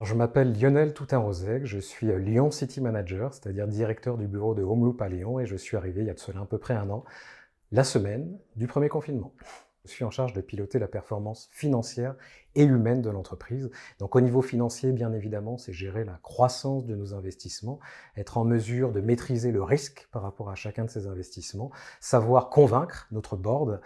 Je m'appelle Lionel Toutain-Roseg, je suis Lyon City Manager, c'est-à-dire directeur du bureau de Homeloop à Lyon, et je suis arrivé il y a de cela à peu près un an, la semaine du premier confinement. Je suis en charge de piloter la performance financière et humaine de l'entreprise. Donc au niveau financier, bien évidemment, c'est gérer la croissance de nos investissements, être en mesure de maîtriser le risque par rapport à chacun de ces investissements, savoir convaincre notre board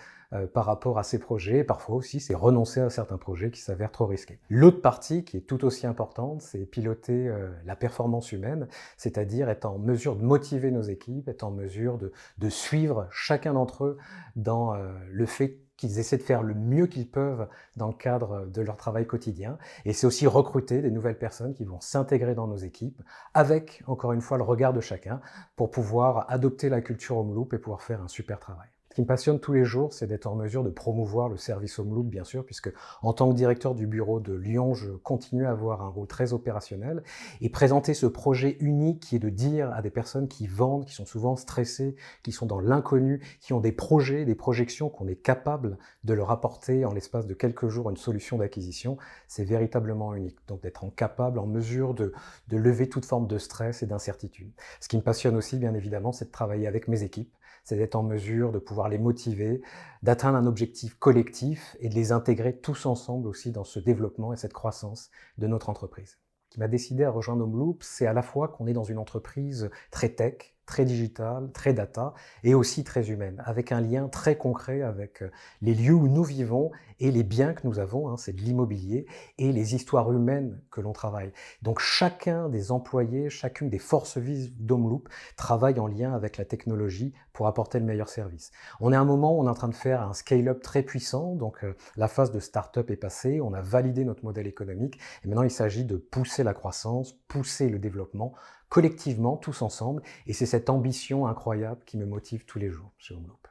par rapport à ces projets, et parfois aussi c'est renoncer à certains projets qui s'avèrent trop risqués. L'autre partie qui est tout aussi importante, c'est piloter la performance humaine, c'est-à-dire être en mesure de motiver nos équipes, être en mesure de suivre chacun d'entre eux dans le fait qu'ils essaient de faire le mieux qu'ils peuvent dans le cadre de leur travail quotidien. Et c'est aussi recruter des nouvelles personnes qui vont s'intégrer dans nos équipes avec, encore une fois, le regard de chacun pour pouvoir adopter la culture Homeloop et pouvoir faire un super travail. Ce qui me passionne tous les jours, c'est d'être en mesure de promouvoir le service Homeloop, bien sûr, puisque en tant que directeur du bureau de Lyon, je continue à avoir un rôle très opérationnel et présenter ce projet unique qui est de dire à des personnes qui vendent, qui sont souvent stressées, qui sont dans l'inconnu, qui ont des projets, des projections qu'on est capable de leur apporter en l'espace de quelques jours une solution d'acquisition, c'est véritablement unique. Donc d'être capable, en mesure de lever toute forme de stress et d'incertitude. Ce qui me passionne aussi, bien évidemment, c'est de travailler avec mes équipes, c'est d'être en mesure de pouvoir les motiver, d'atteindre un objectif collectif et de les intégrer tous ensemble aussi dans ce développement et cette croissance de notre entreprise. Ce qui m'a décidé à rejoindre Homeloop, c'est à la fois qu'on est dans une entreprise très tech, très digitale, très data, et aussi très humaine, avec un lien très concret avec les lieux où nous vivons et les biens que nous avons, hein, c'est de l'immobilier, et les histoires humaines que l'on travaille. Donc chacun des employés, chacune des forces vives d'Homeloop travaille en lien avec la technologie pour apporter le meilleur service. On est à un moment où on est en train de faire un scale-up très puissant, donc la phase de start-up est passée, on a validé notre modèle économique, et maintenant il s'agit de pousser la croissance, pousser le développement, collectivement, tous ensemble, et c'est cette ambition incroyable qui me motive tous les jours chez Homeloop.